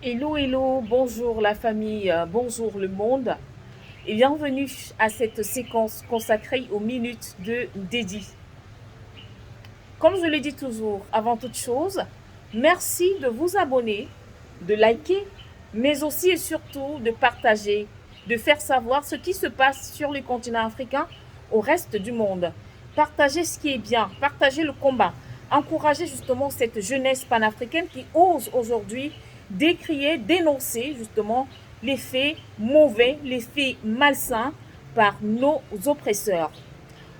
Hello, hello, bonjour la famille, bonjour le monde et bienvenue à cette séquence consacrée aux minutes de Dédi. Comme je le dis toujours, avant toute chose, merci de vous abonner, de liker, mais aussi et surtout de partager, de faire savoir ce qui se passe sur le continent africain au reste du monde. Partagez ce qui est bien, partagez le combat, encouragez justement cette jeunesse panafricaine qui ose aujourd'hui décrier, dénoncer justement les faits mauvais, les faits malsains par nos oppresseurs.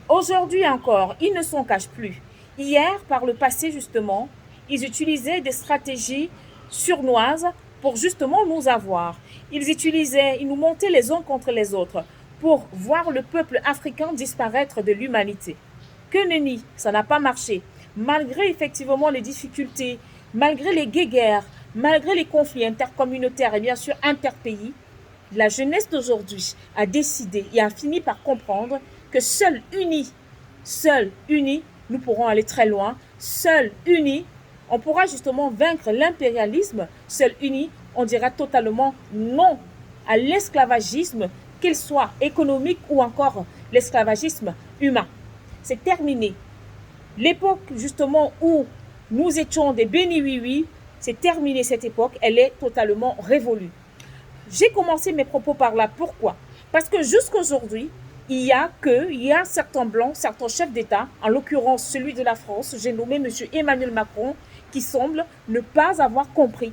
Aujourd'hui encore, ils ne s'en cachent plus. Hier, par le passé justement, ils utilisaient des stratégies surnoises pour justement nous avoir. Ils nous montaient les uns contre les autres pour voir le peuple africain disparaître de l'humanité. Que nenni, ça n'a pas marché. Malgré effectivement les difficultés, malgré les guéguerres, malgré les conflits intercommunautaires et bien sûr interpays, la jeunesse d'aujourd'hui a décidé et a fini par comprendre que seuls unis, nous pourrons aller très loin. Seuls unis, on pourra justement vaincre l'impérialisme. Seuls unis, on dira totalement non à l'esclavagisme, qu'il soit économique ou encore l'esclavagisme humain. C'est terminé. L'époque justement où nous étions des bénis oui-oui, c'est terminé cette époque, elle est totalement révolue. J'ai commencé mes propos par là. Pourquoi? Parce que jusqu'à aujourd'hui, il y a certains blancs, certains chefs d'État, en l'occurrence celui de la France, j'ai nommé M. Emmanuel Macron, qui semble ne pas avoir compris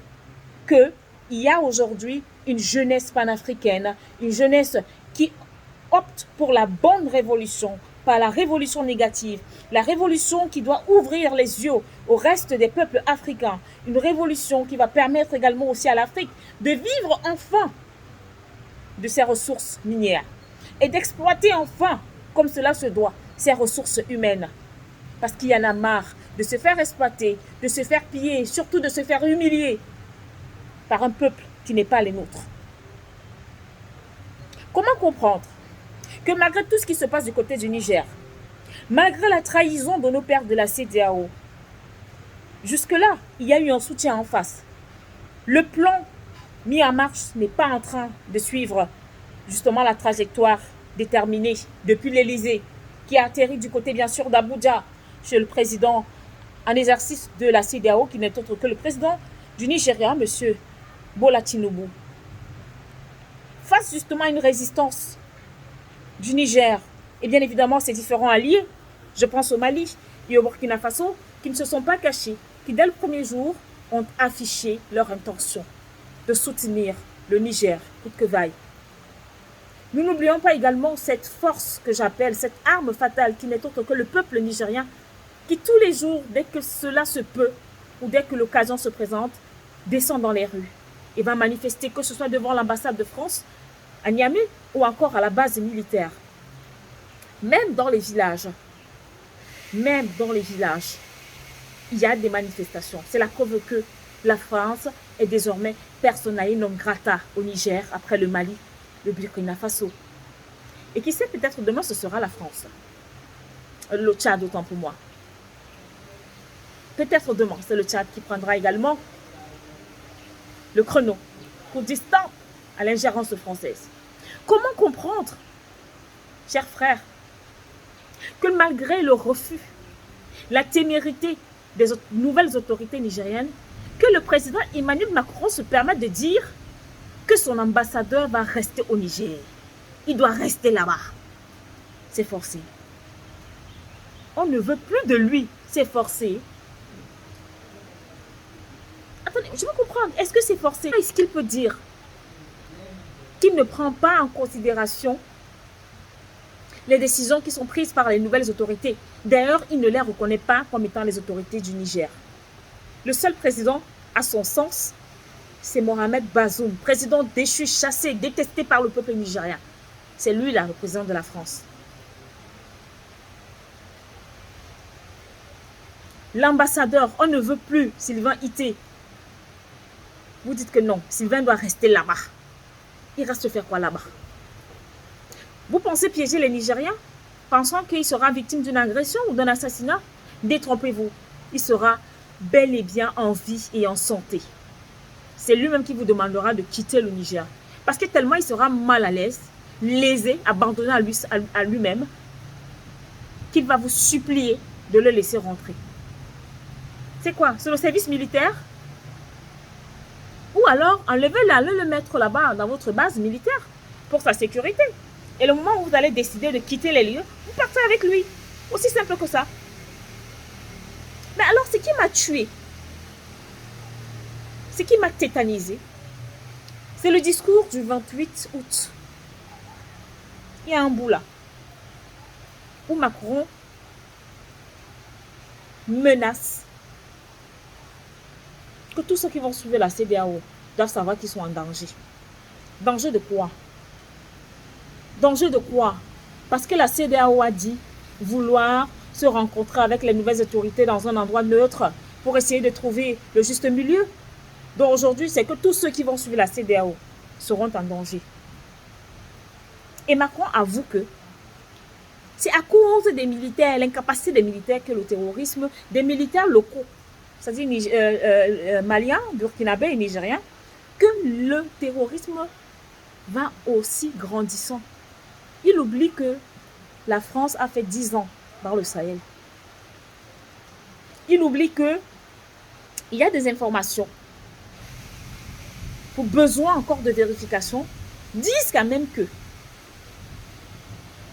qu'il y a aujourd'hui une jeunesse panafricaine, une jeunesse qui opte pour la bonne révolution, pas la révolution négative, la révolution qui doit ouvrir les yeux au reste des peuples africains, une révolution qui va permettre également aussi à l'Afrique de vivre enfin de ses ressources minières et d'exploiter enfin, comme cela se doit, ses ressources humaines. Parce qu'il y en a marre de se faire exploiter, de se faire piller, surtout de se faire humilier par un peuple qui n'est pas les nôtres. Comment comprendre que malgré tout ce qui se passe du côté du Niger, malgré la trahison de nos pères de la CEDEAO, jusque-là, il y a eu un soutien en face. Le plan mis en marche n'est pas en train de suivre justement la trajectoire déterminée depuis l'Élysée, qui a atterri du côté bien sûr d'Abuja, chez le président en exercice de la CEDEAO, qui n'est autre que le président du Nigeria, M. Bola Tinubu. Face justement à une résistance du Niger et bien évidemment ses différents alliés, je pense au Mali et au Burkina Faso, qui ne se sont pas cachés, qui dès le premier jour ont affiché leur intention de soutenir le Niger, coûte que vaille. Nous n'oublions pas également cette force que j'appelle, cette arme fatale qui n'est autre que le peuple nigérien, qui tous les jours, dès que cela se peut, ou dès que l'occasion se présente, descend dans les rues et va manifester, que ce soit devant l'ambassade de France, à Niamey, ou encore à la base militaire. Même dans les villages, il y a des manifestations. C'est la preuve que la France est désormais persona non grata au Niger, après le Mali, le Burkina Faso. Et qui sait, peut-être demain, ce sera la France. Le Tchad, autant pour moi. Peut-être demain, c'est le Tchad qui prendra également le chrono pour dire stop à l'ingérence française. Comment comprendre, chers frères, que malgré le refus, la témérité des nouvelles autorités nigériennes, que le président Emmanuel Macron se permette de dire que son ambassadeur va rester au Niger. Il doit rester là-bas. C'est forcé. On ne veut plus de lui. C'est forcé. Attendez, je veux comprendre. Est-ce que c'est forcé? Est-ce qu'il peut dire qu'il ne prend pas en considération les décisions qui sont prises par les nouvelles autorités? D'ailleurs, il ne les reconnaît pas comme étant les autorités du Niger. Le seul président, à son sens, c'est Mohamed Bazoum, président déchu, chassé, détesté par le peuple nigérien. C'est lui là, le président de la France. L'ambassadeur, on ne veut plus Sylvain Ité. Vous dites que non, Sylvain doit rester là-bas. Il reste faire quoi là-bas? Vous pensez piéger les Nigériens, pensant qu'il sera victime d'une agression ou d'un assassinat? Détrompez-vous, il sera bel et bien en vie et en santé. c'est lui-même qui vous demandera de quitter le Niger. Parce que tellement il sera mal à l'aise, lésé, abandonné à lui-même, qu'il va vous supplier de le laisser rentrer. C'est quoi? C'est le service militaire? Ou alors, enlevez-le, allez le mettre là-bas, dans votre base militaire, pour sa sécurité. Et le moment où vous allez décider de quitter les lieux, vous partez avec lui. Aussi simple que ça. Mais alors, ce qui m'a tué, ce qui m'a tétanisé, c'est le discours du 28 août. Il y a un bout là, où Macron menace que tous ceux qui vont suivre la CEDEAO doivent savoir qu'ils sont en danger. Danger de quoi? Danger de quoi? Parce que la CEDEAO a dit vouloir se rencontrer avec les nouvelles autorités dans un endroit neutre pour essayer de trouver le juste milieu. Donc aujourd'hui, c'est que tous ceux qui vont suivre la CEDEAO seront en danger. Et Macron avoue que c'est à cause des militaires, l'incapacité des militaires que le terrorisme, des militaires locaux, c'est-à-dire maliens, burkinabés et nigériens, que le terrorisme va aussi grandissant. Il oublie que la France a fait 10 ans dans le Sahel. Il oublie que il y a des informations pour besoin encore de vérification, disent quand même que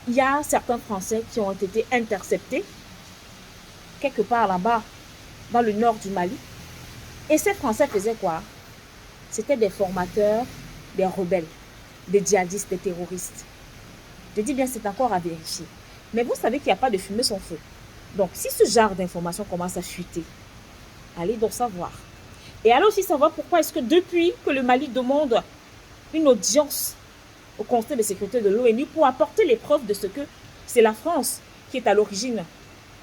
il y a certains Français qui ont été interceptés quelque part là-bas dans le nord du Mali. Et ces Français faisaient quoi? C'était des formateurs, des rebelles, des djihadistes, des terroristes. Je dis bien, c'est encore à vérifier. Mais vous savez qu'il n'y a pas de fumée sans feu. Donc, si ce genre d'informations commence à fuiter, allez donc savoir. Et allez aussi savoir pourquoi est-ce que depuis que le Mali demande une audience au Conseil de sécurité de l'ONU pour apporter les preuves de ce que c'est la France qui est à l'origine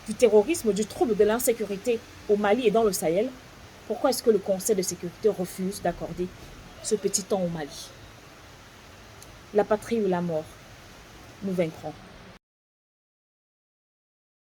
du terrorisme, du trouble de l'insécurité au Mali et dans le Sahel, pourquoi est-ce que le Conseil de sécurité refuse d'accorder ce petit temps au Mali? La patrie ou la mort, nous vaincrons.